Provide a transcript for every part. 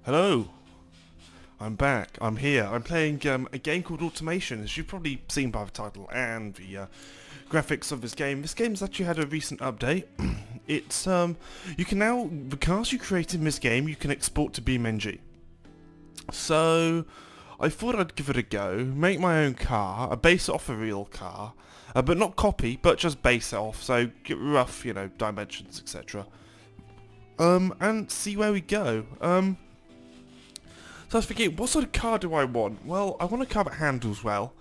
Hello, I'm back. I'm here. I'm playing a game called Automation, as you've probably seen by the title and the graphics of this game. This game's actually had a recent update. It's you can now, the cars you create in this game, you can export to BeamNG. So I thought I'd give it a go, make my own car, base it off a real car, but not copy, but just base it off. So get rough, dimensions, etc. And see where we go. So I was thinking, what sort of car do I want? Well, I want a car that handles well.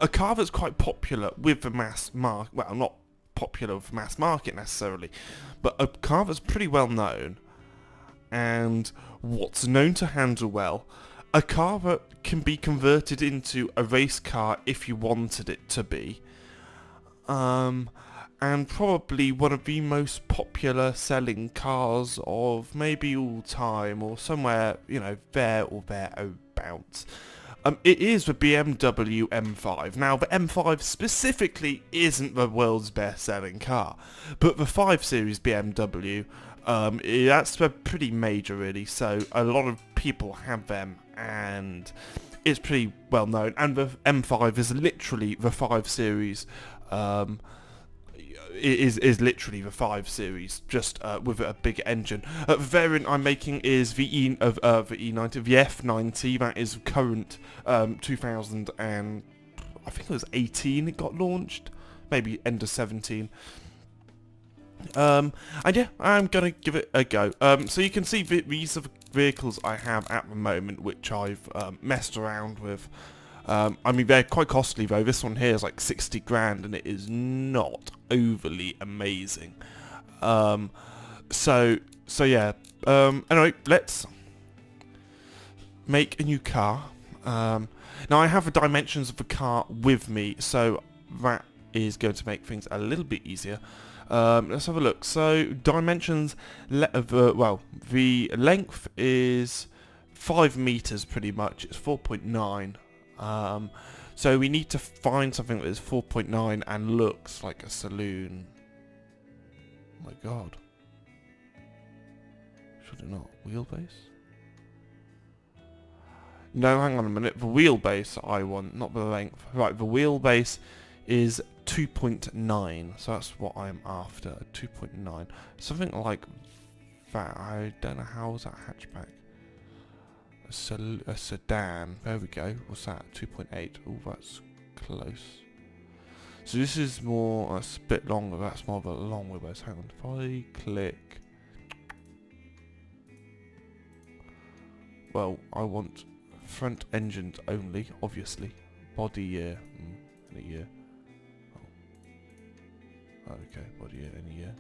A car that's quite popular with the mass market. Well, not popular with the mass market necessarily. But a car that's pretty well known. And what's known to handle well. A car that can be converted into a race car if you wanted it to be. And probably one of the most popular selling cars of maybe all time, or somewhere, there or thereabouts. It is the BMW M5. Now, the M5 specifically isn't the world's best selling car, but the 5 Series BMW, that's pretty major really, so a lot of people have them, and it's pretty well known, and the M5 is literally the 5 Series, is literally the 5 Series, just with a bigger engine. The variant I'm making is the E90, the F90. That is current 2000 and I think it was 18. It got launched, maybe end of 17. And yeah, I'm gonna give it a go. So you can see these are the vehicles I have at the moment, which I've messed around with. I mean, they're quite costly though. This one here is like 60 grand and it is not overly amazing. So yeah. Anyway, let's make a new car. Now I have the dimensions of the car with me, so that is going to make things a little bit easier. Let's have a look. So dimensions, the length is 5 meters pretty much. It's 4.9. So we need to find something that is 4.9 and looks like a saloon. Oh my god. Should it not? Wheelbase? No, hang on a minute. The wheelbase I want, not the length. Right, the wheelbase is 2.9. So that's what I'm after. 2.9. Something like that. I don't know how is that hatchback. A sedan. There we go. What's that? 2.8. Oh, that's close. So this is more. That's a bit longer. That's more of a long wheelbase. Hang on. If I click. Well, I want front engines only, obviously. Body year. Any year. Oh. Okay. Body year. Any year.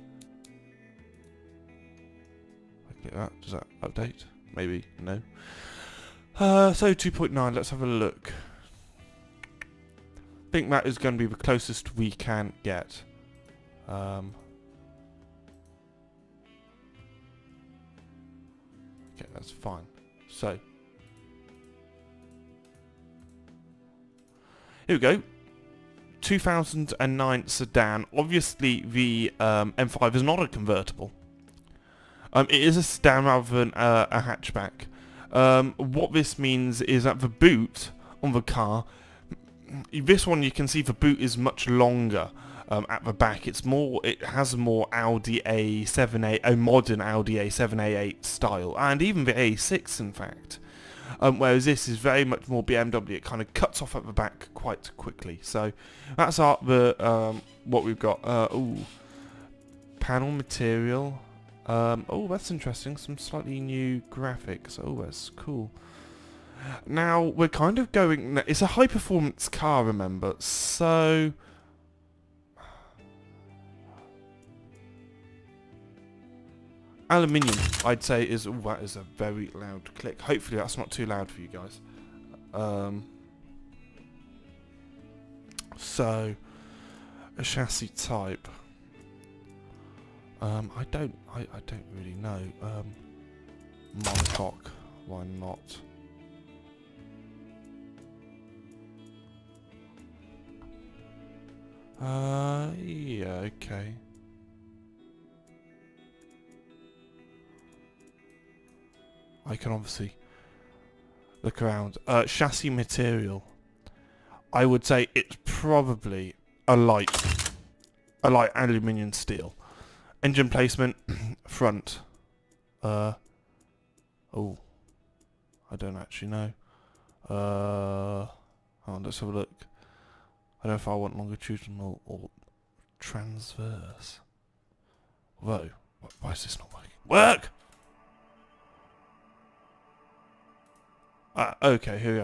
I click that. Does that update? Maybe. No. So 2.9, let's have a look. I think that is going to be the closest we can get. Okay, that's fine. So, here we go. 2009 sedan. Obviously, the M5 is not a convertible. It is a sedan rather than a hatchback. What this means is that the boot on the car, this one you can see the boot is much longer at the back. It has more Audi A7A, a modern Audi A7A8 style, and even the A6 in fact. Whereas this is very much more BMW. It kind of cuts off at the back quite quickly. So that's what we've got. Panel material. Oh, that's interesting. Some slightly new graphics. Oh, that's cool. Now, we're kind of going... It's a high-performance car, remember. So... Aluminium, I'd say, is... Oh, that is a very loud click. Hopefully that's not too loud for you guys. So... A chassis type... I don't really know. Monocoque, why not? Yeah, okay. I can obviously look around. Chassis material. I would say it's probably a light aluminium steel. Engine placement, front. Oh, I don't actually know. Hold on, let's have a look. I don't know if I want longitudinal or transverse. Whoa, why is this not working? Work! Okay, here we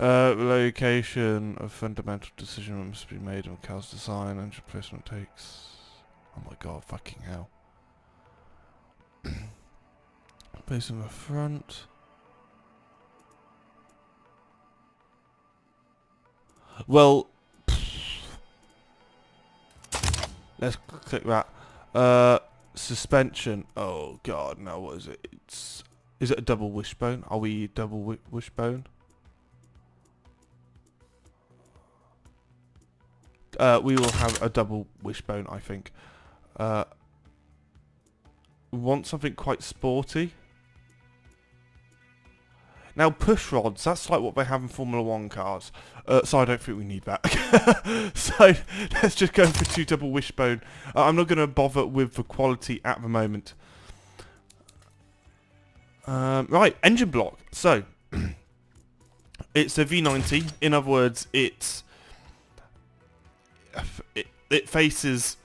go. Location of fundamental decision must be made on car's design. Engine placement takes... Oh my god, fucking hell. Place in the front. Well, let's click that. Suspension. Oh god, no, what is it? Is it a double wishbone? Are we double wishbone? We will have a double wishbone, I think. Want something quite sporty. Now, push rods, that's like what they have in Formula 1 cars. So I don't think we need that. So let's just go for 2 double wishbone. I'm not going to bother with the quality at the moment. Right, engine block. So, it's a V90. In other words, it faces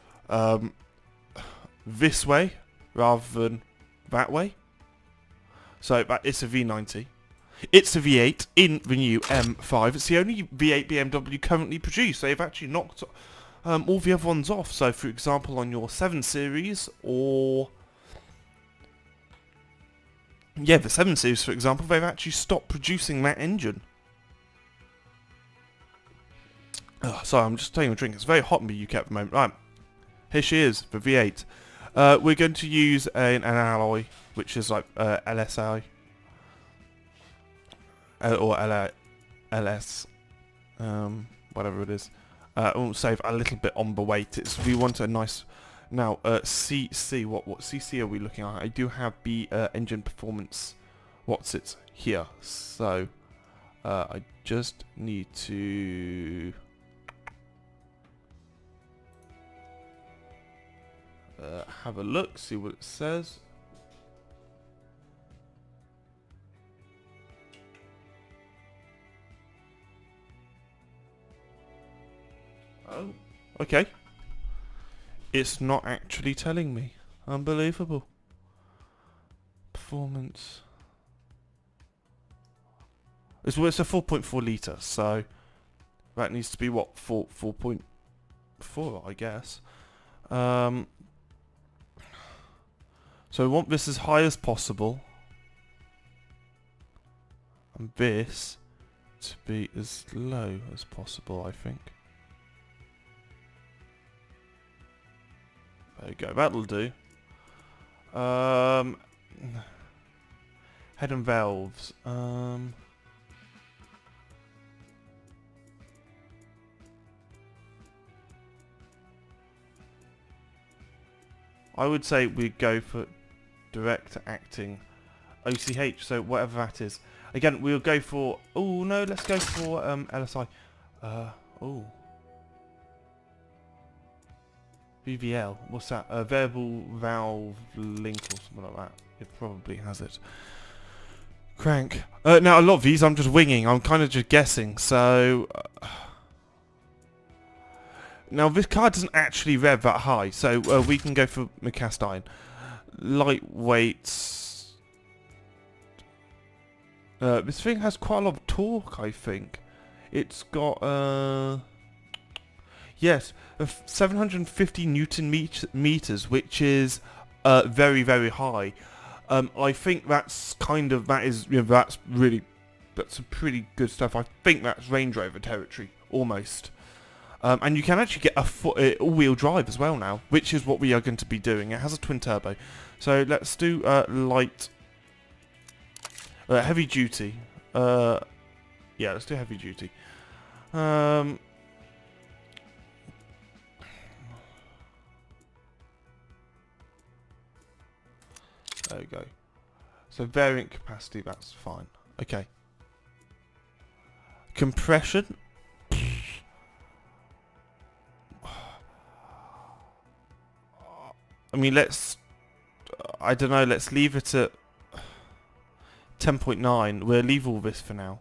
this way rather than that way. So it's a V90. It's a V8 in the new M5. It's the only V8 BMW currently produced. They've actually knocked all the other ones off. So, for example, on your 7 Series or... Yeah, the 7 Series, for example, they've actually stopped producing that engine. Sorry, I'm just taking a drink. It's very hot in the UK at the moment. Right, here she is, the V8. We're going to use an alloy, which is like LSI. Or LS, whatever it is. We'll save a little bit on the weight. We want a nice... Now, CC, what CC are we looking at? I do have the engine performance. What's it here? So, I just need to... have a look, see what it says. Oh, okay. It's not actually telling me. Unbelievable. Performance. It's a 4.4 litre, so that needs to be what, 4.4, I guess. So we want this as high as possible, and this to be as low as possible, I think. There you go, that'll do. Head and valves. I would say we go for direct acting OCH, so whatever that is. Again, we'll go for... Oh, no, let's go for LSI. Oh. VVL, what's that? A variable valve link or something like that. It probably has it. Crank. Now, a lot of these I'm just winging. I'm kind of just guessing, so... Now, this car doesn't actually rev that high, so we can go for the cast iron. Lightweight. This thing has quite a lot of torque, I think. It's got, yes, 750 Newton meters, which is very, very high. I think that's kind of, that's some pretty good stuff. I think that's Range Rover territory, almost. And you can actually get a all-wheel drive as well now, which is what we are going to be doing. It has a twin turbo. So let's do light, heavy duty. Yeah, let's do heavy duty. There we go. So variant capacity, that's fine. Okay. Compression. I mean, I don't know, let's leave it at 10.9. We'll leave all this for now.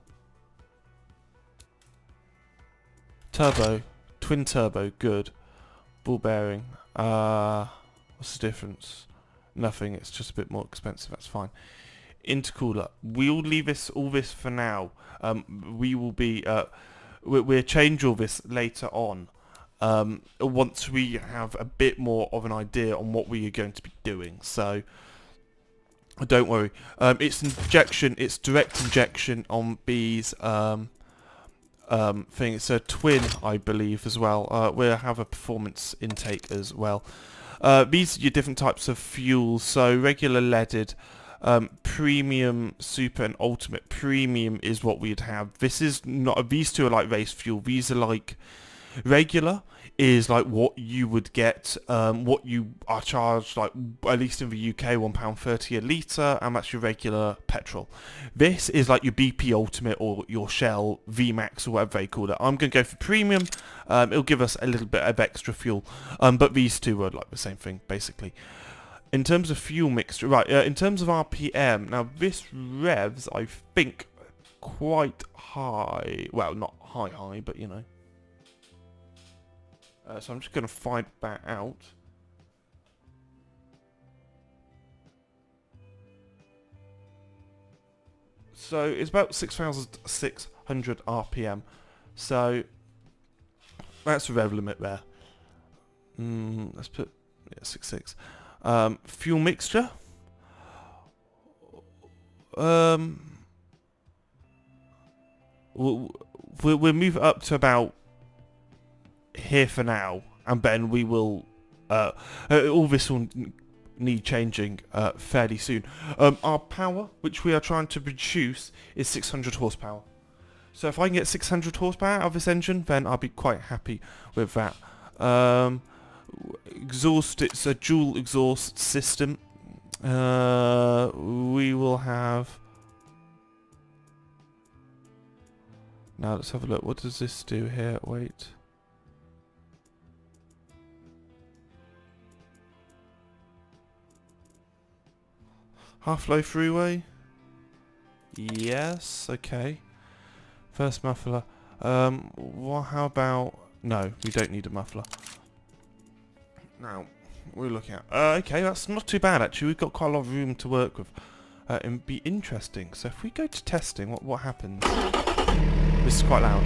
Turbo. Twin turbo, good. Ball bearing. What's the difference? Nothing, it's just a bit more expensive, that's fine. Intercooler. We'll leave all this for now. We will be, we'll change all this later on. Once we have a bit more of an idea on what we are going to be doing. So, don't worry. It's direct injection on B's thing. It's a twin, I believe, as well. We'll have a performance intake as well. These are your different types of fuels. So, regular leaded, premium, super, and ultimate. Premium is what we'd have. This is not. These two are like race fuel. These are like regular. Is like what you would get, what you are charged, like at least in the UK, £1.30 a litre, and that's your regular petrol. This is like your BP Ultimate or your Shell VMAX or whatever they call it. I'm going to go for premium. It'll give us a little bit of extra fuel, but these two are like the same thing basically. In terms of fuel mixture, right? In terms of RPM, now this revs, I think, quite high. Well, not high, but you know. So I'm just going to find that out. So it's about 6,600 RPM. So that's the rev limit there. Let's put 6.6. Fuel mixture. We'll move it up to about here for now, and then we will all this will need changing fairly soon. Our power, which we are trying to produce, is 600 horsepower. So if I can get 600 horsepower out of this engine, then I'll be quite happy with that. Exhaust, it's a dual exhaust system. We will have... Now let's have a look. What does this do here? Wait. Half-low freeway? Yes, okay. First muffler. How about... No, we don't need a muffler. Now, we're looking at... okay, that's not too bad actually. We've got quite a lot of room to work with. It'd be interesting. So if we go to testing, what happens? This is quite loud.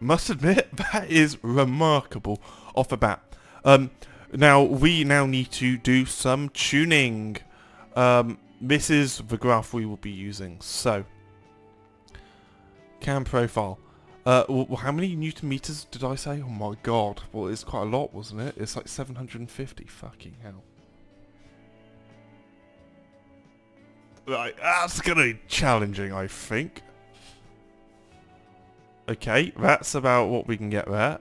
Must admit, that is remarkable off the bat. Now, we need to do some tuning. This is the graph we will be using. So, cam profile. How many newton meters did I say? Oh my god. Well, it's quite a lot, wasn't it? It's like 750. Fucking hell. Right, that's going to be challenging, I think. Okay, that's about what we can get there.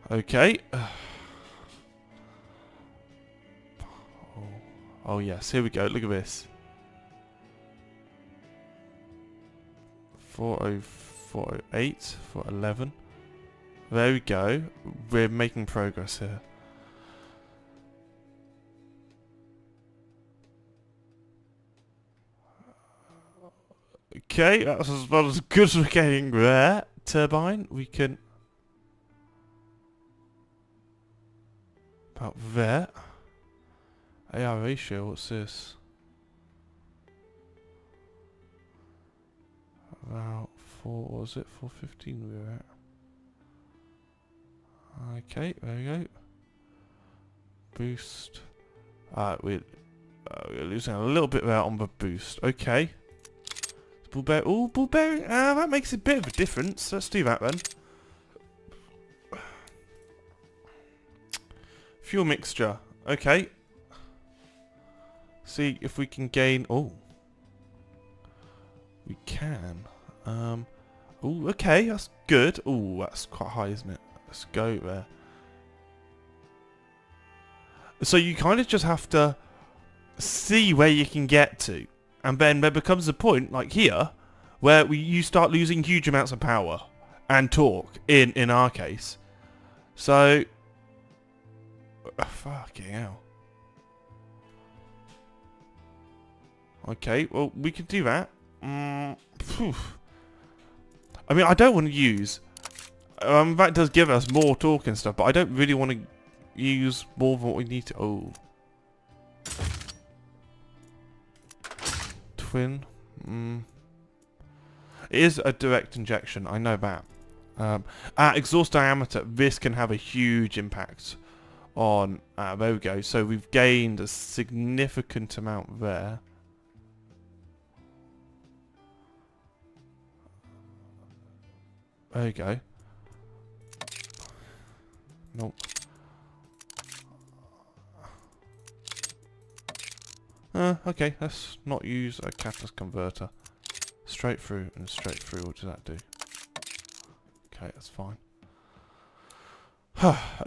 Okay. Oh yes, here we go. Look at this. 40408, 411. There we go. We're making progress here. Okay, that's about as good as we're getting there. Turbine, we can... About there. AR ratio, what's this? About 4, what was it? 415 we were at. Okay, there we go. Boost. We're losing a little bit there on the boost. Okay. Ball bearing. Oh, ball bearing. That makes a bit of a difference. Let's do that then. Fuel mixture. Okay. see if we can gain... Oh. We can. Oh, okay, that's good. Oh, that's quite high, isn't it? Let's go there. So you kind of just have to see where you can get to. And then there becomes a point, like here, where you start losing huge amounts of power and torque, in our case. So... fucking hell. Okay, well, we can do that. Phew. I mean, I don't want to use... that does give us more torque and stuff, but I don't really want to use more than what we need to... Oh. Twin. It is a direct injection, I know that. At exhaust diameter, this can have a huge impact on... there we go. So we've gained a significant amount there. There you go. Nope. Okay, let's not use a catalyst converter. Straight through and straight through, what does that do? Okay, that's fine.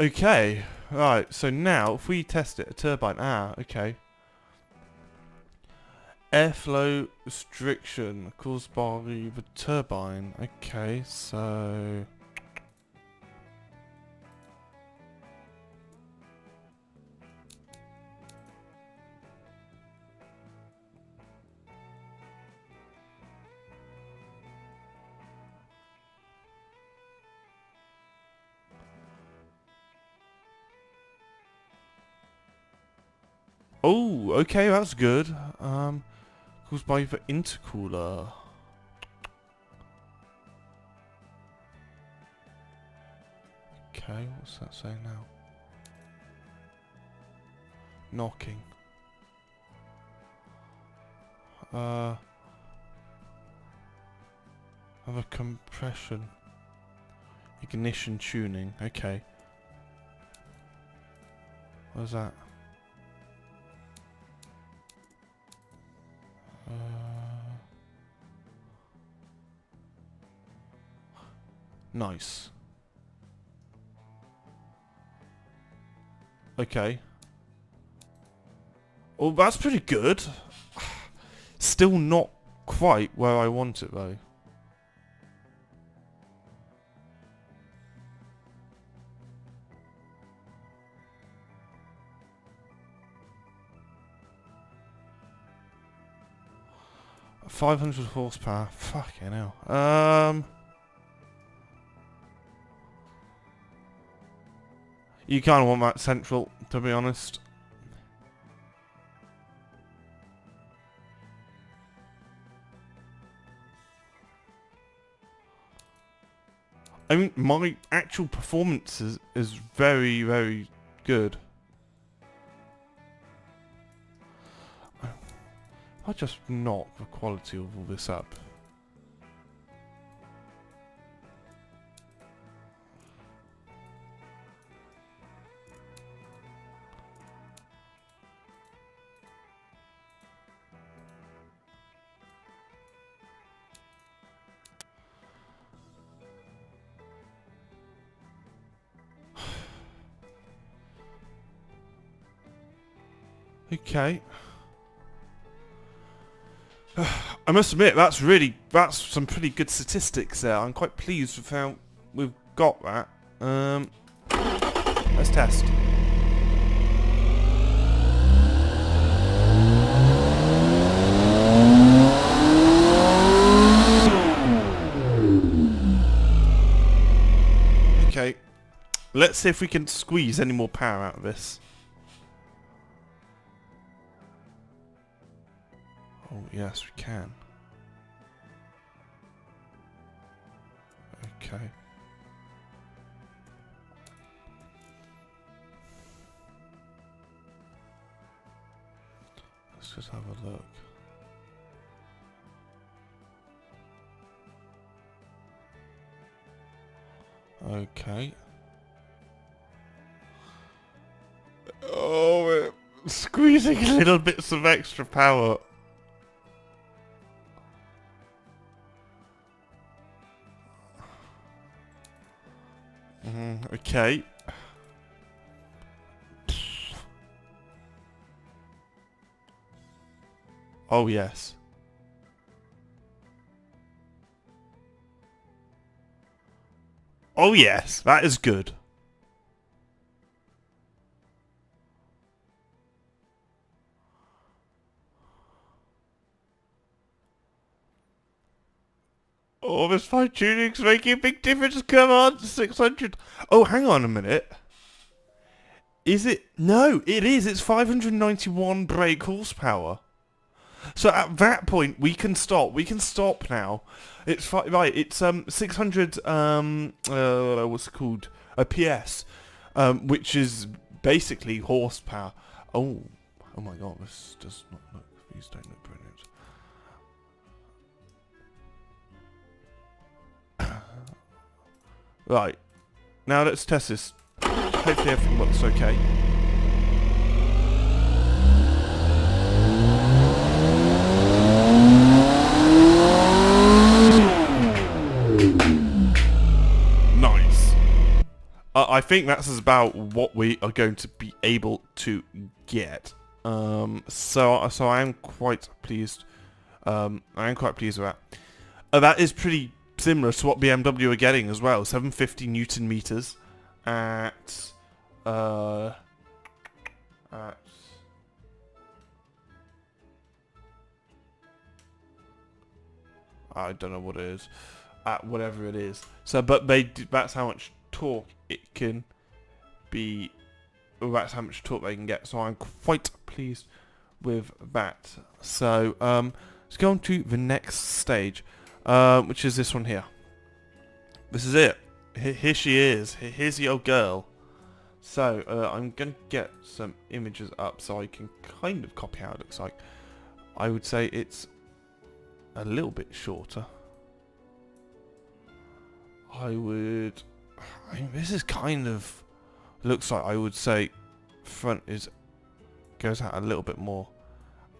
Okay, right, so now if we test it, a turbine, okay. Airflow restriction caused by the turbine. Okay, so... Oh, okay, that's good. Caused by the intercooler. Okay, what's that saying now? Knocking. Have a compression. Ignition tuning. Okay. What's that? Nice. Okay. Well, that's pretty good. Still not quite where I want it, though. $500 horsepower. Fucking hell. You kind of want that central, to be honest. I mean, my actual performance is very, very good. I'll just knock the quality of all this up. Okay. I must admit, that's some pretty good statistics there. I'm quite pleased with how we've got that. Let's test. Okay. Let's see if we can squeeze any more power out of this. Oh, yes, we can. Okay. Let's just have a look. Okay. Oh, Squeezing little bits of extra power. Okay. Oh, yes. Oh, yes. That is good. Oh, this fine tuning's making a big difference. Come on, 600. Oh, hang on a minute. Is it? No, it is. It's 591 brake horsepower. So at that point, we can stop. We can stop now. It's right. It's 600 what's it called? A PS, which is basically horsepower. Oh, oh my God! This does not look. These don't look brilliant. Right. Now let's test this. Hopefully everything looks okay. Nice. I think that's about what we are going to be able to get. So I am quite pleased. I am quite pleased with that. That is pretty similar to what BMW are getting as well. 750 Newton meters at I don't know what it is, at whatever it is. So, but that's how much torque it can be. That's how much torque they can get. So I'm quite pleased with that. So let's go on to the next stage, which is this one here. This is it. Here she is. Here's the old girl. So I'm gonna get some images up so I can kind of copy how it looks like. I would say it's a little bit shorter. I mean, this is kind of looks like, I would say front goes out a little bit more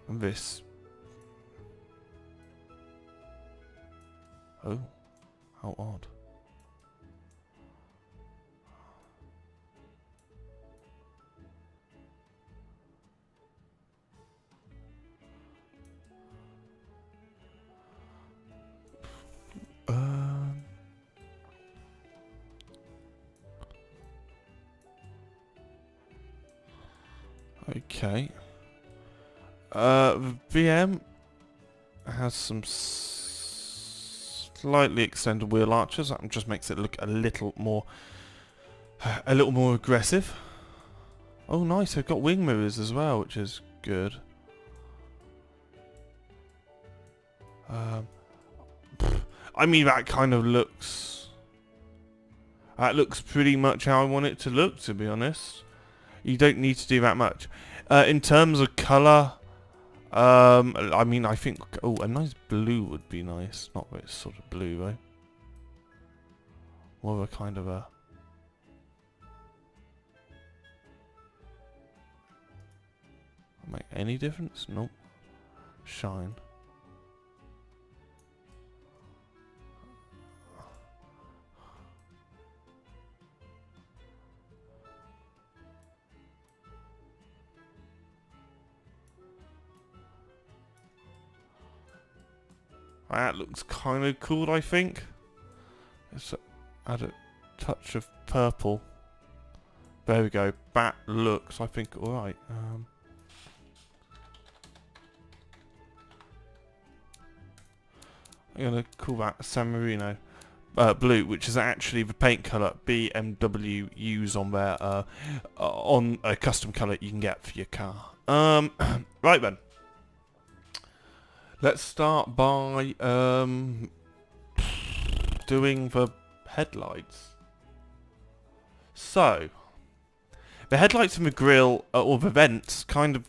than this. Oh, how odd. Okay. VM has some slightly extended wheel arches. That just makes it look a little more aggressive. Oh, nice! They've got wing mirrors as well, which is good. I mean, that kind of looks. That looks pretty much how I want it to look, to be honest. You don't need to do that much. In terms of colour, I mean, I think, oh, a nice blue would be nice. Not this sort of blue, though. More of a kind of a... Make any difference? Nope. Shine. That looks kind of cool, I think. Let's add a touch of purple. There we go. That looks, I think, alright. I'm going to call that San Marino blue, which is actually the paint colour BMW use on their on a custom colour you can get for your car. Right then. Let's start by doing the headlights. So, the headlights and the grille, or the vents, kind of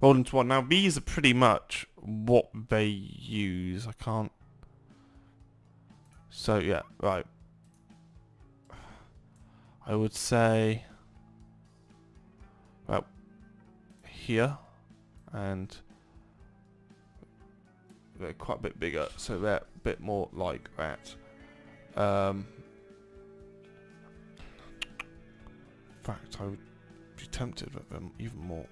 roll into one. Now, these are pretty much what they use. I can't... So, yeah, right. I would say... Well, here, and they're quite a bit bigger, so they're a bit more like that. In fact, I would be tempted with them even more.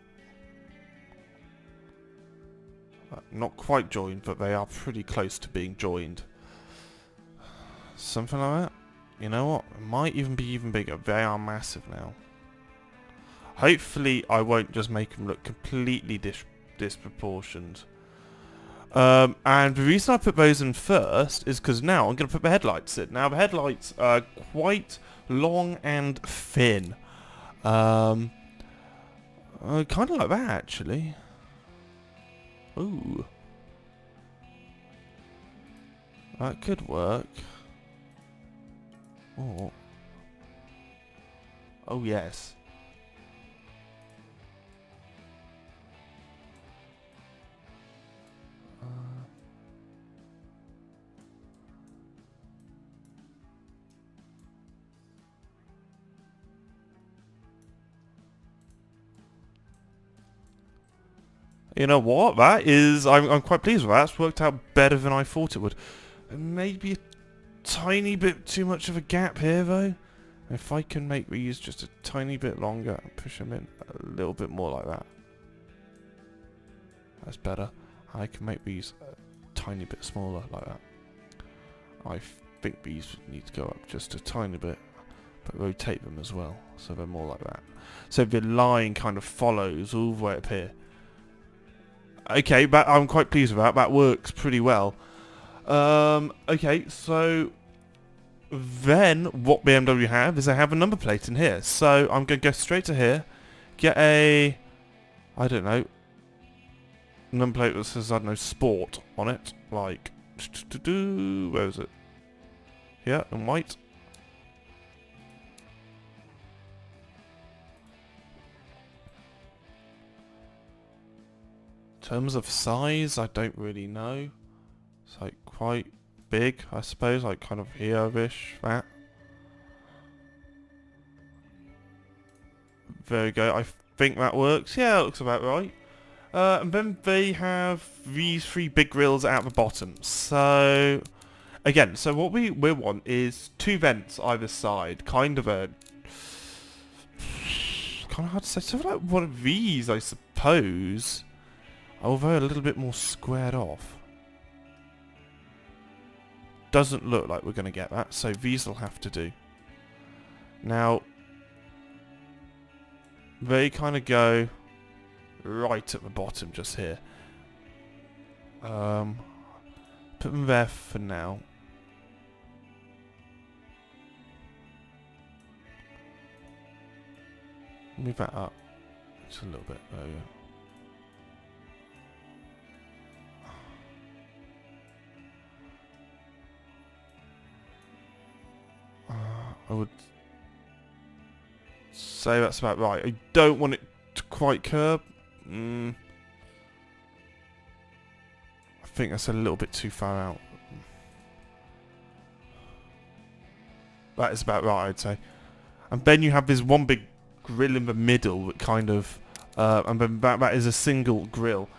Not quite joined, but they are pretty close to being joined. Something like that. You know what? It might even be even bigger. They are massive now. Hopefully, I won't just make them look completely disproportioned. And the reason I put those in first is because now I'm going to put the headlights in. Now, the headlights are quite long and thin. Kind of like that, actually. Ooh. That could work. Oh. Oh, yes. You know what? That is... I'm quite pleased with that. It's worked out better than I thought it would. Maybe a tiny bit too much of a gap here, though. If I can make these just a tiny bit longer and push them in a little bit more like that. That's better. I can make these a tiny bit smaller like that. I think these need to go up just a tiny bit, but rotate them as well, so they're more like that. So the line kind of follows all the way up here. Okay, but I'm quite pleased with that. That works pretty well. Okay, so then what BMW have is they have a number plate in here. So I'm going to go straight to here, get a, I don't know, number plate that says, I don't know, Sport on it. Like, where is it? Here, in white. In terms of size, I don't really know. It's like quite big, I suppose, like kind of here-ish, that. There we go, I think that works. Yeah, it looks about right. And then they have these three big grills out the bottom. So, again, so what we want is two vents either side. Kind of hard to say. Something like one of these, I suppose. Although a little bit more squared off. Doesn't look like we're going to get that, so these will have to do. Now, they kind of go right at the bottom just here. Put them there for now. Move that up just a little bit. There we go. I would say that's about right. I don't want it to quite curve. I think that's a little bit too far out. That is about right, I'd say. And then you have this one big grill in the middle that kind of... and then that is a single grill,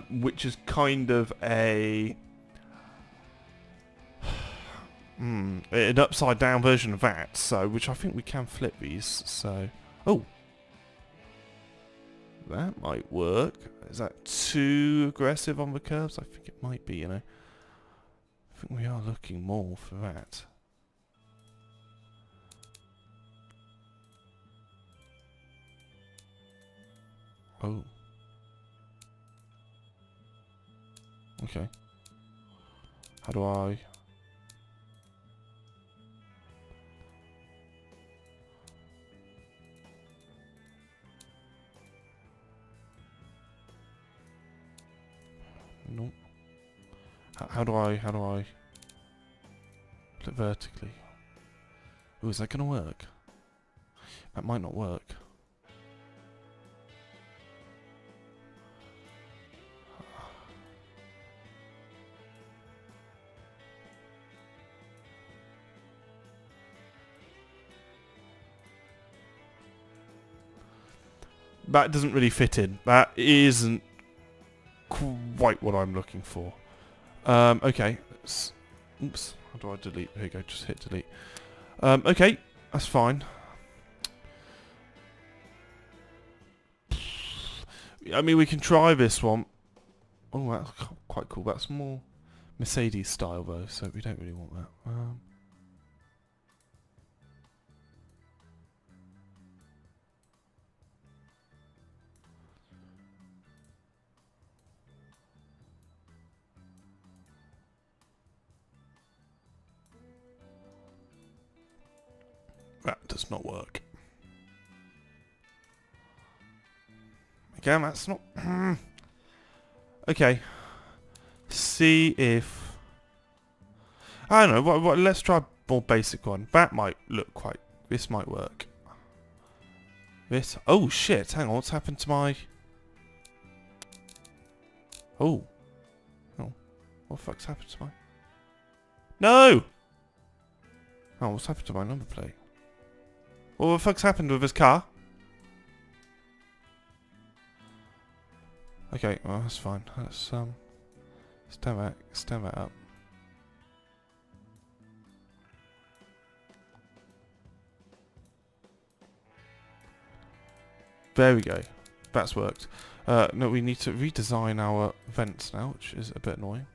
which is kind of a... an upside down version of that, so which I think we can flip these, so oh, that might work. Is that too aggressive on the curves? I think it might be, you know. I think we are looking more for that. Oh, okay. How do I... Nope. How do I put it vertically? Oh, is that gonna work? That might not work. that doesn't really fit in. That isn't quite what I'm looking for. Okay. Oops. How do I delete? Here you go. Just hit delete. Okay. That's fine. I mean, we can try this one. Oh, that's quite cool. That's more Mercedes style, though, so we don't really want that. That does not work. Again, that's not... Okay. See if... I don't know. Let's try a more basic one. That might look quite... This might work. This... Oh, shit. Hang on. What's happened to my... Oh. Oh. What the fuck's happened to my... No! Oh, what's happened to my number plate? What the fuck's happened with this car? Okay, well, that's fine. Let's, stand that up. There we go. That's worked. No, we need to redesign our vents now, which is a bit annoying.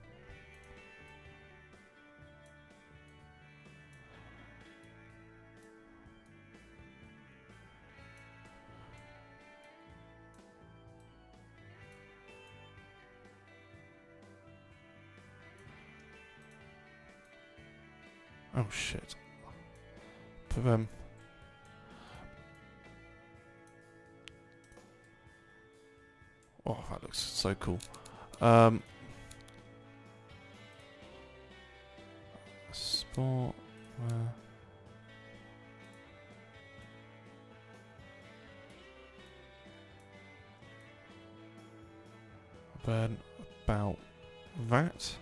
Oh shit. Put them. Oh, that looks so cool. Sport. Then about that.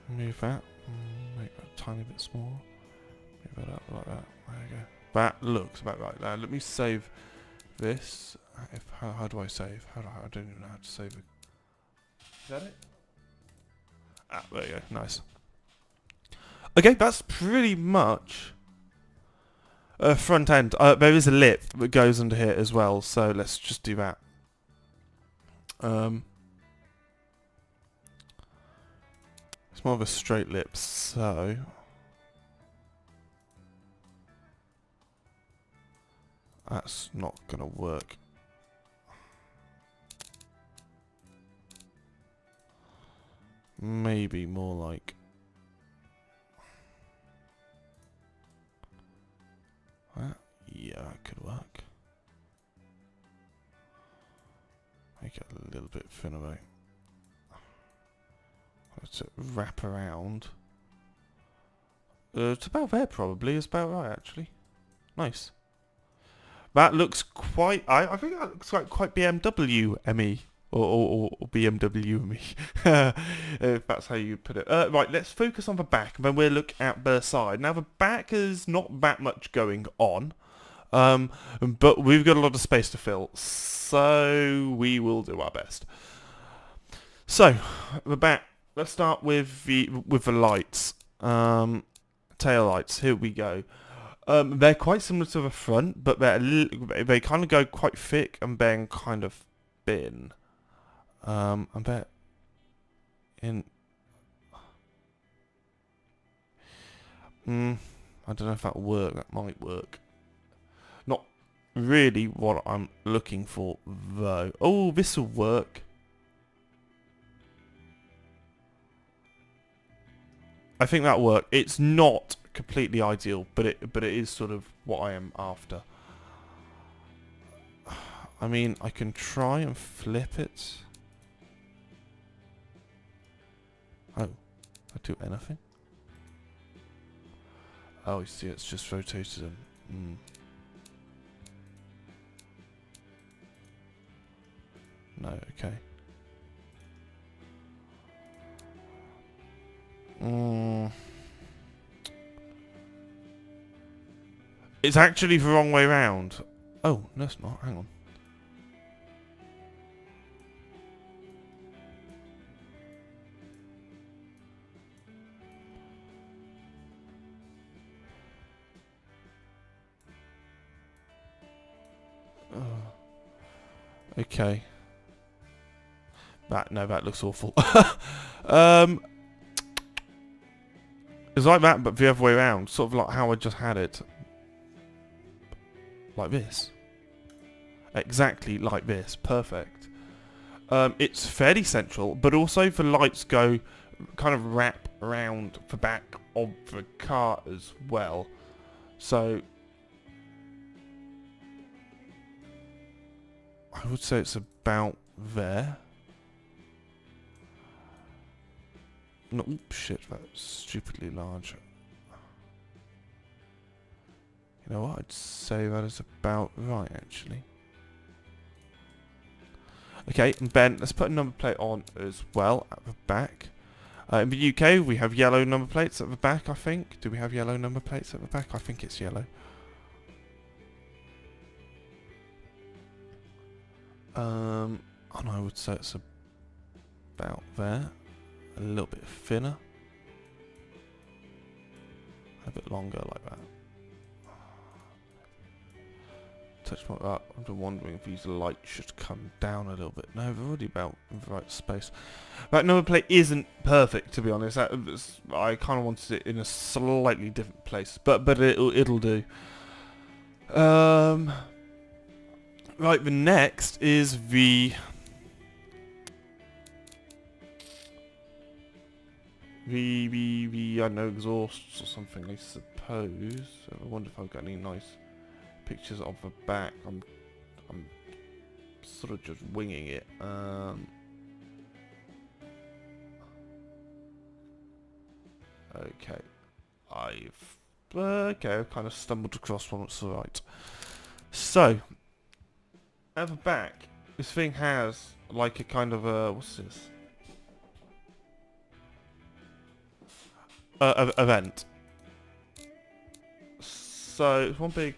Move that. Make that a tiny bit smaller. Move that up like that. There you go. That looks about right. Now let me save this. How do I save? I don't even know how to save it. Is that it? Ah, there you go. Nice. Okay, that's pretty much front end. There is a lip that goes under here as well, so let's just do that. It's more of a straight lip, so that's not gonna work. Maybe more like that. Yeah, that could work. Make it a little bit thinner though. Let's wrap around. It's about there probably. It's about right actually. Nice. That looks quite... I think that looks like quite BMW ME. Or BMW ME. If that's how you put it. Right, let's focus on the back and then we'll look at the side. Now the back is not that much going on. But we've got a lot of space to fill. So we will do our best. So, the back. Let's start with the lights. Tail lights. Here we go. They're quite similar to the front, but they kind of go quite thick and then kind of thin. I bet in. I don't know if that'll work. That might work. Not really what I'm looking for though. Oh, this will work. I think that'll work. It's not completely ideal, but it is sort of what I am after. I mean, I can try and flip it. Oh, I do anything? Oh, you see, it's just rotated them. No, okay. It's actually the wrong way round. Oh, no it's not. Hang on. Okay. That looks awful. It's like that, but the other way around. Sort of like how I just had it. Like this. Exactly like this. Perfect. It's fairly central, but also the lights go kind of wrap around the back of the car as well. So I would say it's about there. No, oops, shit, that's stupidly large. You know what, I'd say that is about right, actually. Okay, and Ben, let's put a number plate on as well at the back. In the UK, we have yellow number plates at the back, I think. Do we have yellow number plates at the back? I think it's yellow. And I would say it's about there. A little bit thinner. A bit longer like that. Touch point up. I'm wondering if these lights should come down a little bit. No, they're already about in the right space. That number plate isn't perfect, to be honest. I kind of wanted it in a slightly different place, but it'll do. Right, the next is the I don't know, exhausts or something, I suppose. I wonder if I've got any nice pictures of the back. I'm sort of just winging it. Okay, I've kind of stumbled across one that's right. So at the back, this thing has like a kind of a what's this? A vent. So it's one big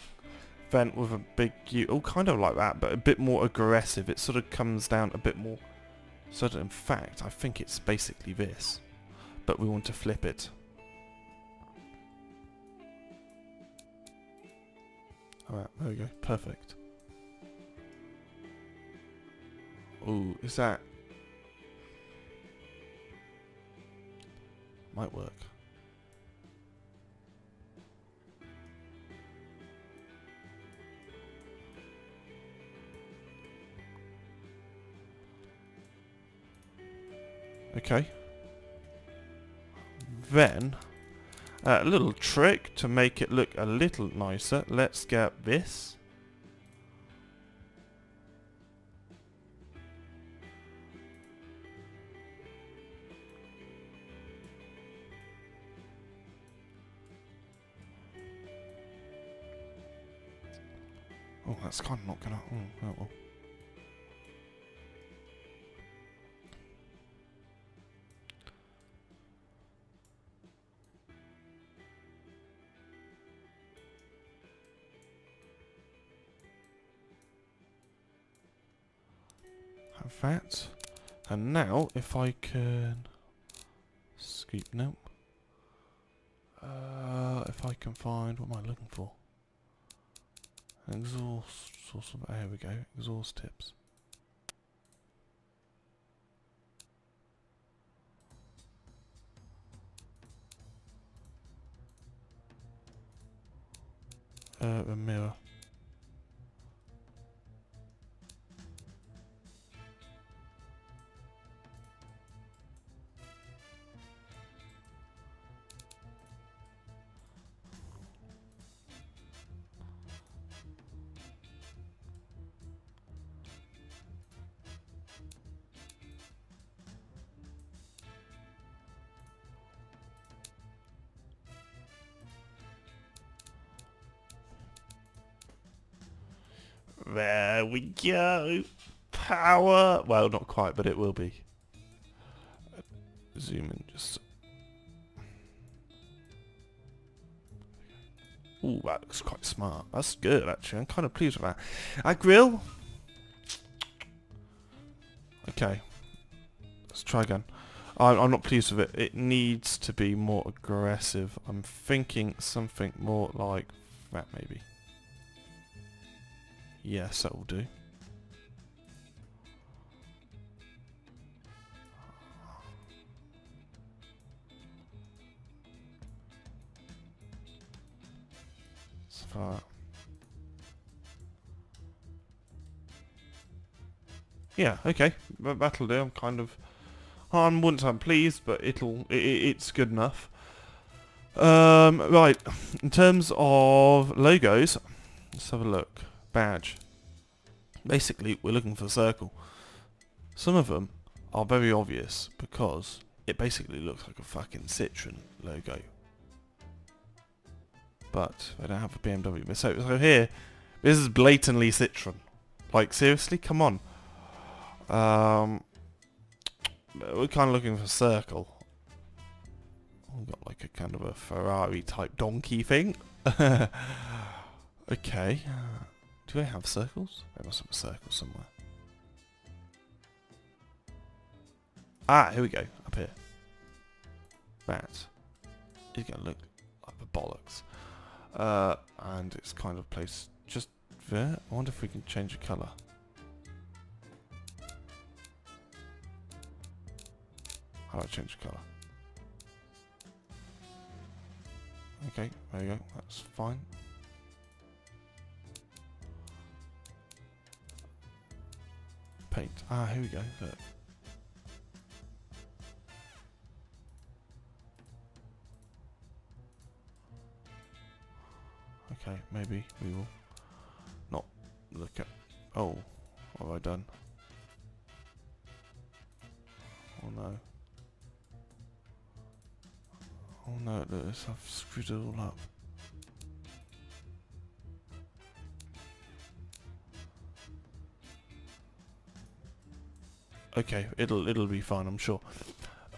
vent with a big oh, kind of like that, but a bit more aggressive. It sort of comes down a bit more. So that in fact, I think it's basically this, but we want to flip it. Alright, there we go. Perfect. Ooh, is that... might work. Okay. Then, a little trick to make it look a little nicer. Let's get this. Oh, that's kind of not gonna... oh well. Have that. And now, if I can... scoop, no. If I can find... what am I looking for? Exhaust... there we go. Exhaust tips. A mirror. There we go. Power. Well, not quite, but it will be. Zoom in just. Ooh, that looks quite smart. That's good, actually. I'm kind of pleased with that. That grill. Okay. Let's try again. I'm not pleased with it. It needs to be more aggressive. I'm thinking something more like that, maybe. Yes, that will do. So, yeah, okay. That'll do. I wouldn't say I'm pleased, but it's good enough. Right. In terms of logos, let's have a look. Badge. Basically, we're looking for a circle. Some of them are very obvious because it basically looks like a fucking Citroen logo. But they don't have a BMW. So here, this is blatantly Citroen. Like, seriously? Come on. We're kind of looking for a circle. We've got like a kind of a Ferrari type donkey thing. Okay. Do they have circles? They must have a circle somewhere. Ah, here we go. Up here. That is going to look like the bollocks. And it's kind of placed just there. I wonder if we can change the colour. How do I change the colour? Okay, there you go. That's fine. Paint. Ah, here we go. Look. Okay, maybe we will not look at... Oh, what have I done? Oh no. Oh no, look at this, I've screwed it all up. Okay, it'll be fine, I'm sure.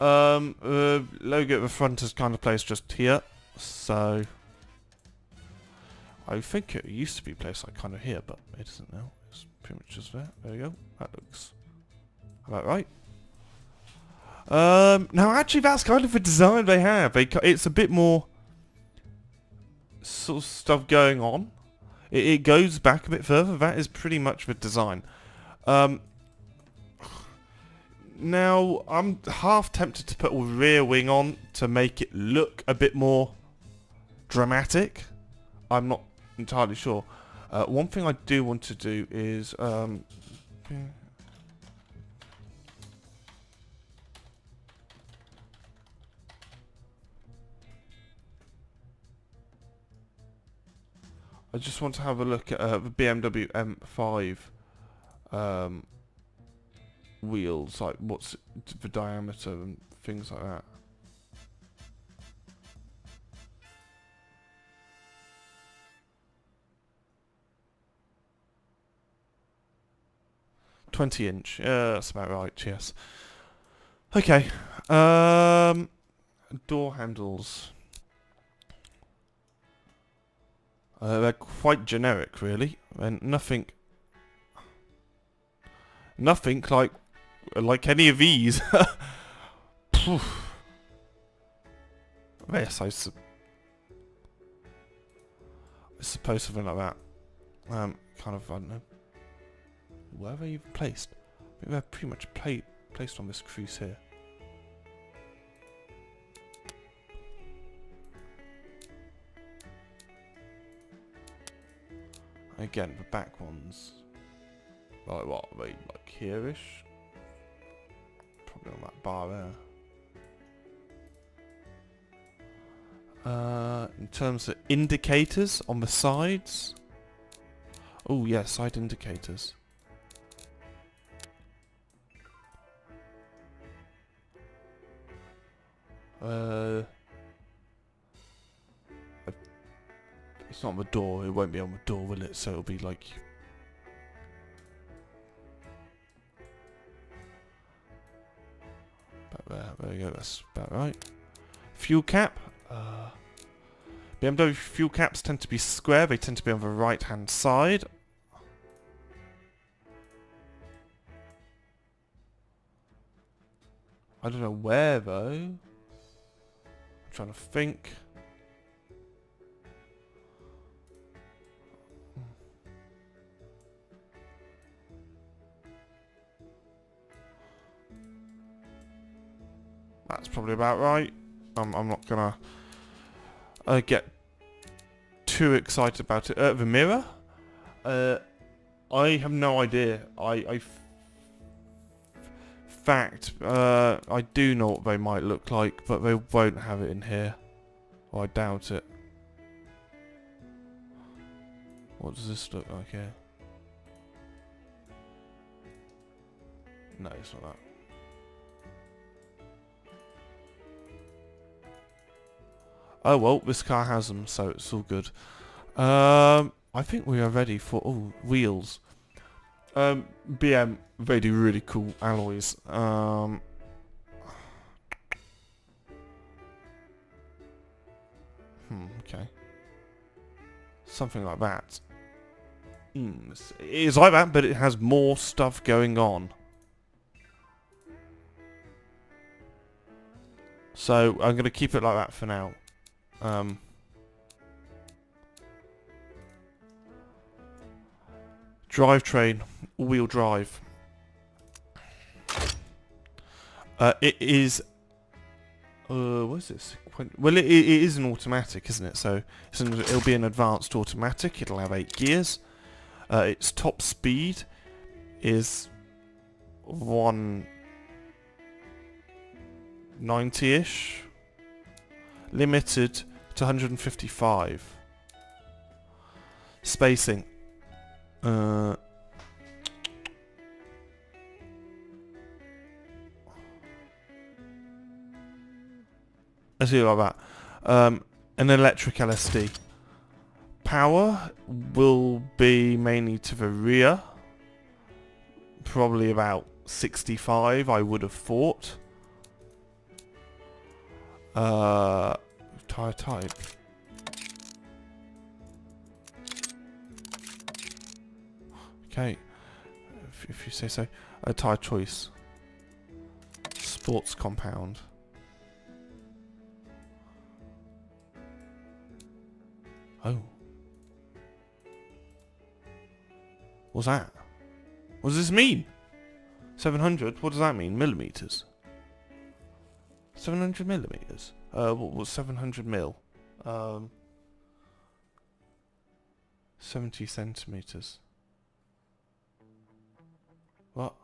Logo at the front is kind of placed just here, so I think it used to be placed like kind of here, but it isn't now. It's pretty much just there. There we go. That looks about right. Now actually that's kind of the design they have. It's a bit more sort of stuff going on. It goes back a bit further. That is pretty much the design. Now I'm half tempted to put a rear wing on to make it look a bit more dramatic. I'm not entirely sure. One thing I do want to do is I just want to have a look at the BMW M5 wheels, like what's the diameter and things like that. "20" that's about right, yes. Okay. Door handles. They're quite generic, really, and nothing like any of these. Yes, I suppose something like that. Kind of, I don't know. Where are they even placed? I think they're pretty much placed on this crease here. Again, the back ones. Like what? Are they like here-ish? Probably on that bar there. In terms of indicators on the sides. Oh yeah, side indicators. It's not on the door, it won't be on the door, will it? So it'll be like... About there we go, that's about right. Fuel cap. BMW fuel caps tend to be square. They tend to be on the right-hand side. I don't know where, though. I'm trying to think. That's probably about right. I'm not gonna get too excited about it. The mirror? I have no idea. Fact, I do know what they might look like, but they won't have it in here. Or I doubt it. What does this look like here? No, it's not that. Oh well, this car has them, so it's all good. I think we are ready for wheels. BM, they do really cool alloys. Okay. Something like that. It is like that, but it has more stuff going on. So I'm going to keep it like that for now. Drivetrain, all-wheel drive. It is. What is this? Well, it is an automatic, isn't it? So it'll be an advanced automatic. It'll have 8 gears. Its top speed is 190-ish. Limited to 155. Spacing. Let's do it like that. An electric LSD. Power will be mainly to the rear. Probably about 65, I would have thought. Tyre type. Okay, if you say so. A tyre choice. Sports compound. Oh. What's that? What does this mean? 700? What does that mean? Millimeters? 700 millimeters? What was 700 mil? 70 centimeters. What?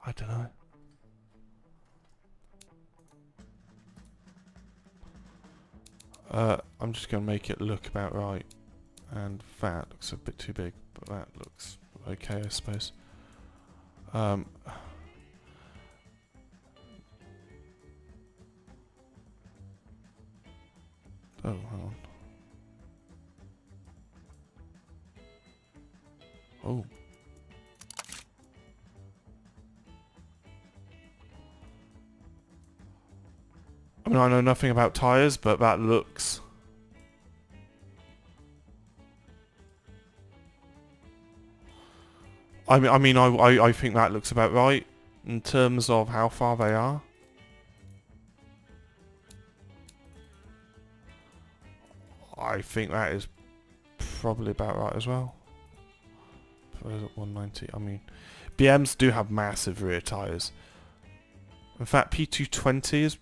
I don't know. I'm just going to make it look about right. And that looks a bit too big, but that looks okay, I suppose. Oh, hang on. Oh. I mean, I know nothing about tyres, but that looks... I think that looks about right in terms of how far they are. I think that is probably about right as well. 190. I mean, BMs do have massive rear tyres. In fact, P220 is...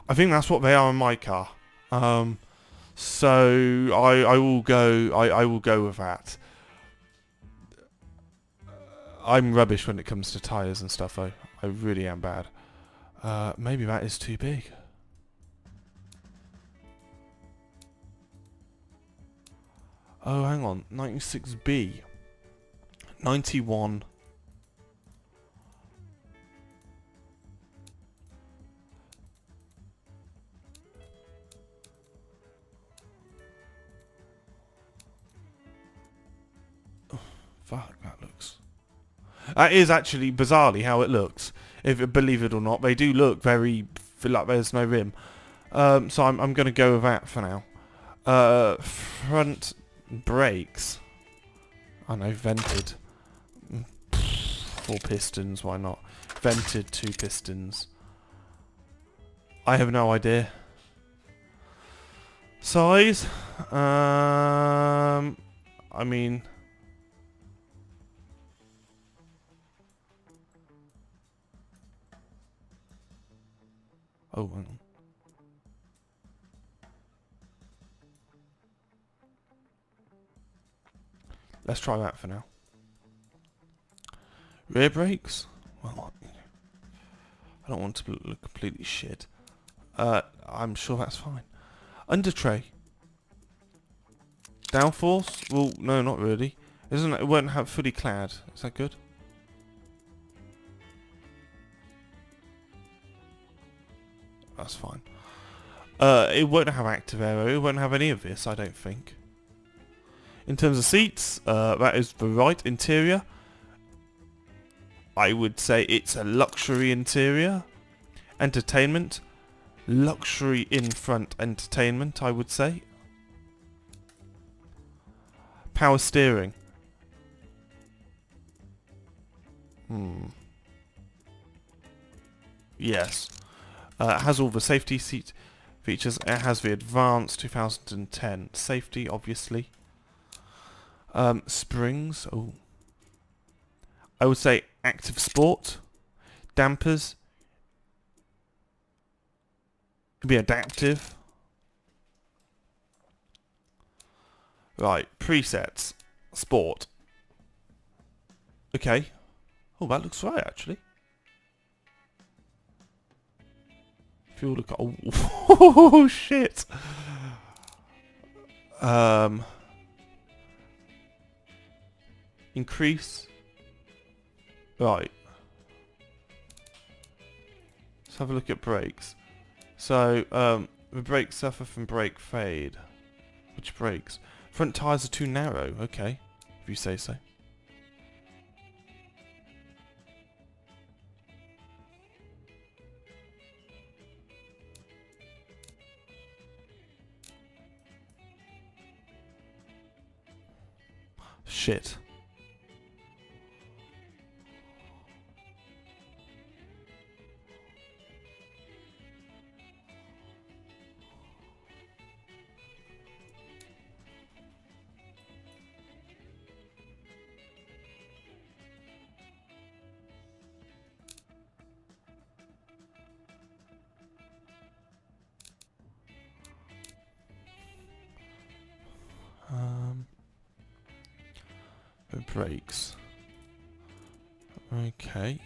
I think that's what they are in my car. So I will go. I will go with that. I'm rubbish when it comes to tyres and stuff. I really am bad. Maybe that is too big. Oh, hang on. 96B. 91. Fuck, that looks... That is actually bizarrely how it looks. If believe it or not, they do look very... feel like there's no rim. So I'm going to go with that for now. Front brakes. I know, vented. 4 pistons, why not? Vented 2 pistons. I have no idea. Size? I mean... Oh, hang on. Let's try that for now. Rear brakes? Well, I don't want to look completely shit. I'm sure that's fine. Under tray. Downforce? Well, no, not really. It won't have fully clad. Is that good? That's fine. It won't have active aero. It won't have any of this, I don't think. In terms of seats, that is the right interior. I would say it's a luxury interior. Entertainment. Luxury in front entertainment, I would say. Power steering. Yes. It has all the safety seat features. It has the advanced 2010 safety, obviously. Springs. Oh. I would say active sport. Dampers. Could be adaptive. Right. Presets. Sport. Okay. Oh, that looks right, actually. Fuel look. Oh, shit. Increase. Right. Let's have a look at brakes. So, the brakes suffer from brake fade. Which brakes? Front tyres are too narrow. Okay, if you say so. Shit. The brakes. Okay.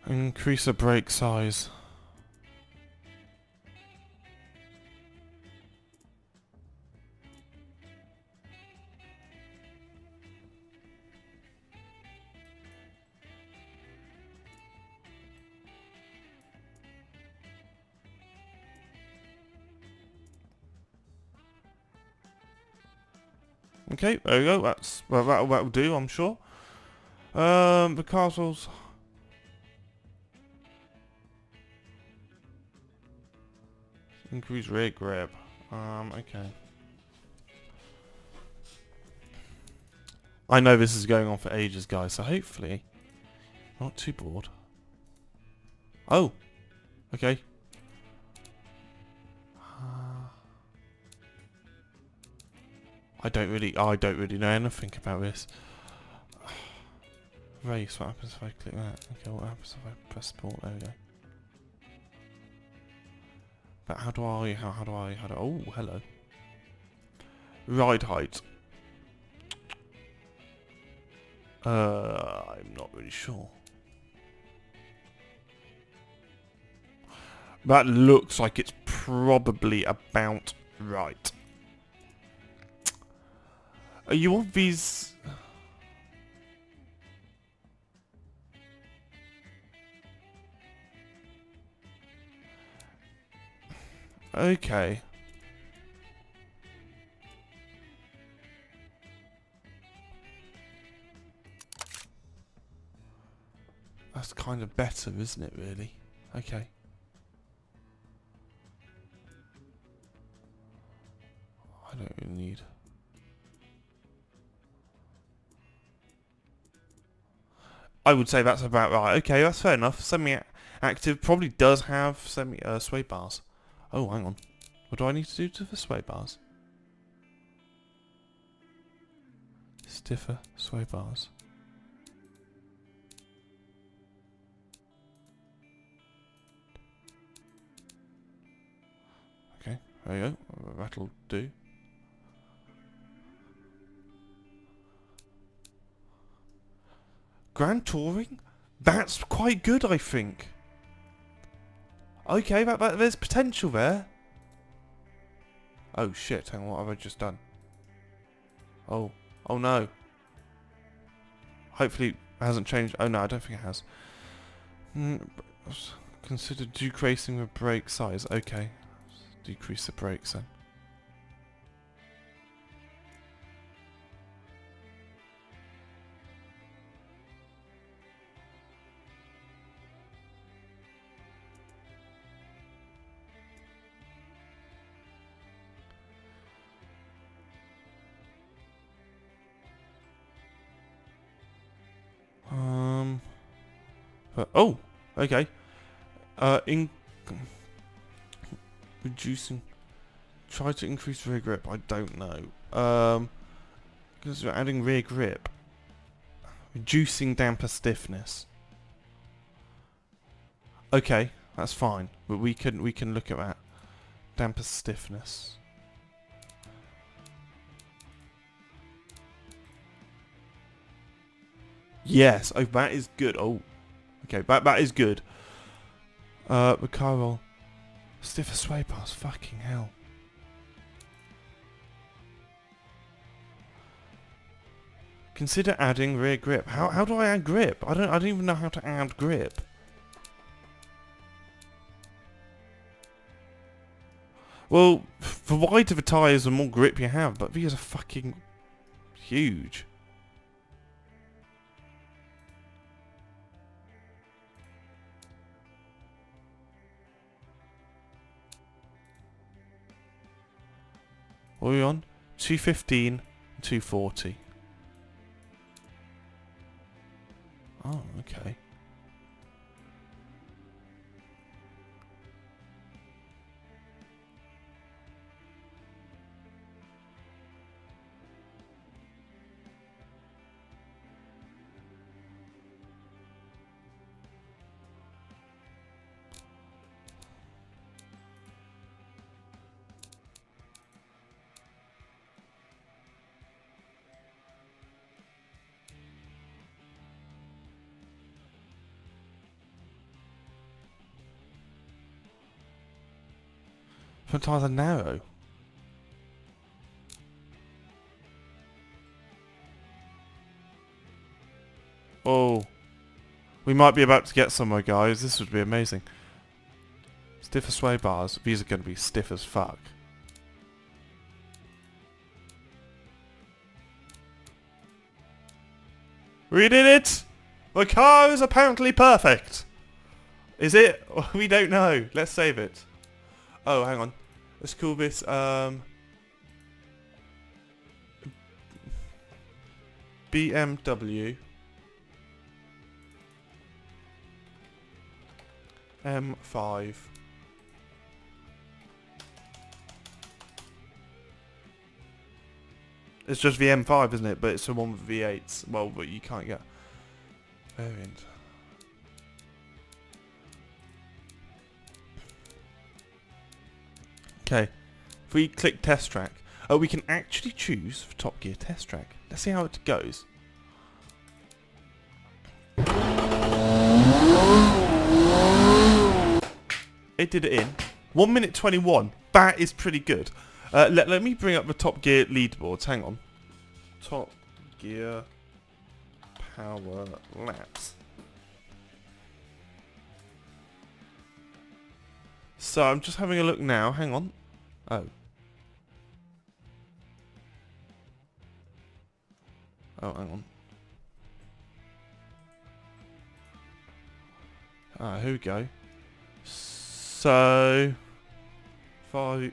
Increase the brake size. Okay, there we go. That's well, that'll do, I'm sure. The castles. Increase rear grip. Okay. I know this is going on for ages, guys, so hopefully not too bored. Oh, okay. I don't really know anything about this. Race. What happens if I click that? Okay, what happens if I press sport? There we go. But how do I? Oh, hello. Ride height. I'm not really sure. That looks like it's probably about right. Are you on these? Okay. That's kind of better, isn't it, really? Okay. I don't really need... I would say that's about right. Okay, that's fair enough. Semi-active probably does have sway bars. Oh, hang on. What do I need to do to the sway bars? Stiffer sway bars. Okay, there you go. That'll do. Grand Touring? That's quite good, I think. Okay, there's potential there. Oh shit, hang on, what have I just done? Oh no. Hopefully it hasn't changed. Oh no, I don't think it has. Consider decreasing the brake size. Okay. Decrease the brakes then. Oh, okay. In reducing, try to increase rear grip. I don't know. Because we're adding rear grip, reducing damper stiffness. Okay, that's fine. But we can look at that. Damper stiffness. Yes. Oh, that is good. Oh. Okay, that is good. The car roll. Stiffer sway bars, fucking hell. Consider adding rear grip. How do I add grip? I don't even know how to add grip. Well, the wider the tyres, the more grip you have, but these are fucking huge. What are we on? 215 and 240. Oh, okay. Front tyres are narrow. Oh. We might be about to get somewhere, guys. This would be amazing. Stiffer sway bars. These are going to be stiff as fuck. We did it! The car is apparently perfect. Is it? We don't know. Let's save it. Oh, hang on. Let's call this, BMW M5. It's just the M5, isn't it? But it's the one with V8s. Well, but you can't get variant. Okay. If we click test track, we can actually choose for Top Gear test track. Let's see how it goes. It did it in 1 minute 21. That is pretty good. Let me bring up the Top Gear leaderboards. Hang on. Top Gear power laps. So I'm just having a look now. Hang on. Oh. Oh, hang on. Here we go. So, if I...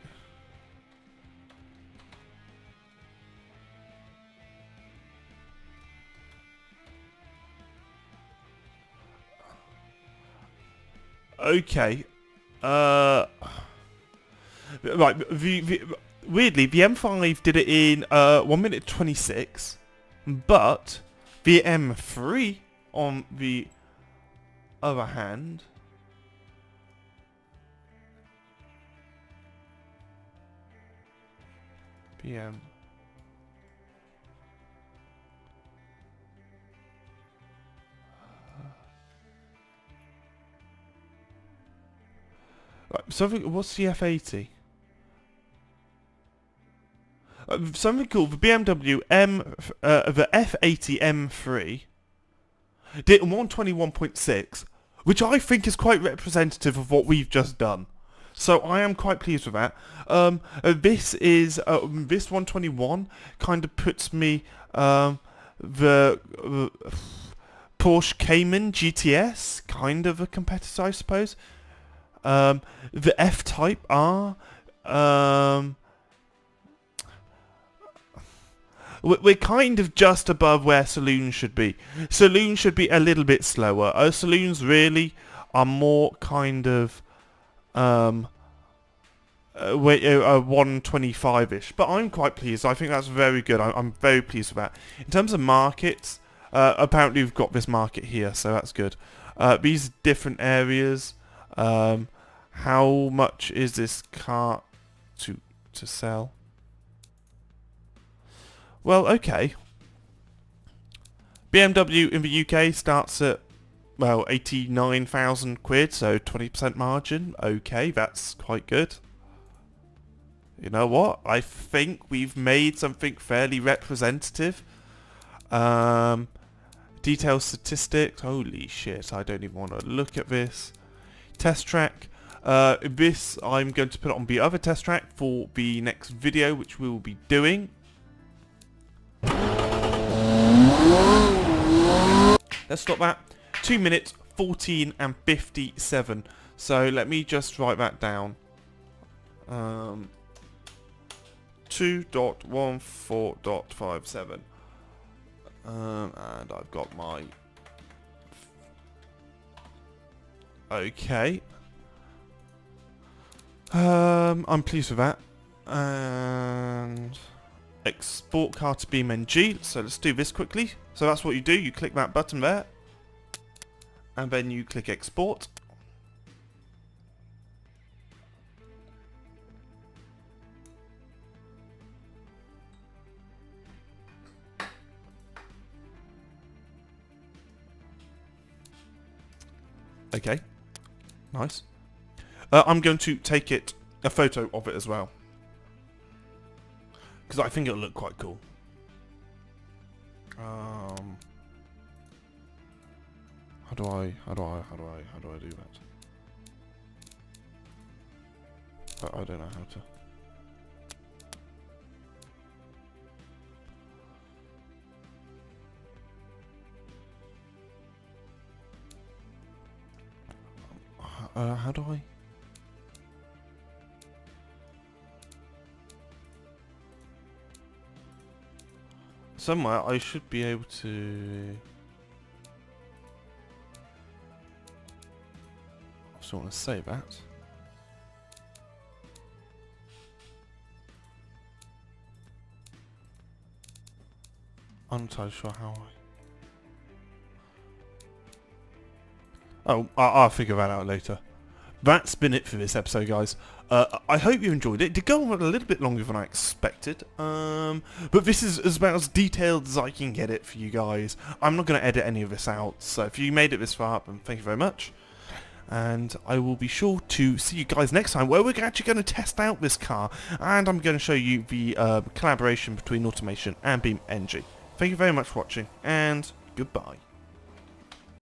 Okay. Right. Weirdly, the M5 did it in 1 minute 26, but the M3, on the other hand, BM. Right, something. What's the F80? Something cool. The BMW the F80 M3 did 121.6, which I think is quite representative of what we've just done. So I am quite pleased with that. This 121 kind of puts me the Porsche Cayman GTS, kind of a competitor, I suppose. The F-Type R. We're kind of just above where saloons should be. Saloons should be a little bit slower. Saloons really are more kind of 125-ish. But I'm quite pleased. I think that's very good. I'm very pleased with that. In terms of markets, apparently we've got this market here, so that's good. These different areas. How much is this car to sell? Well, okay. BMW in the UK starts at, well, 89,000 quid, so 20% margin. Okay, that's quite good. You know what? I think we've made something fairly representative. Detailed statistics. Holy shit, I don't even want to look at this. Test track. This, I'm going to put it on the other test track for the next video, which we will be doing. Let's stop that. 2 minutes 14 and 57. So let me just write that down. 2.14.57. And I've got my... Okay. I'm pleased with that. And... export car to BeamNG. So let's do this quickly. So that's what you do. You click that button there. And then you click export. Okay. Nice. I'm going to take a photo of it as well, because I think it'll look quite cool. How do I do that? I don't know how to. How do I? Somewhere I should be able to... I still want to say that. I'm not entirely sure how I... Oh, I'll figure that out later. That's been it for this episode, guys. I hope you enjoyed it. It did go on a little bit longer than I expected. But this is about as detailed as I can get it for you guys. I'm not going to edit any of this out. So if you made it this far, then thank you very much. And I will be sure to see you guys next time, where we're actually going to test out this car. And I'm going to show you the collaboration between Automation and BeamNG. Thank you very much for watching, and goodbye.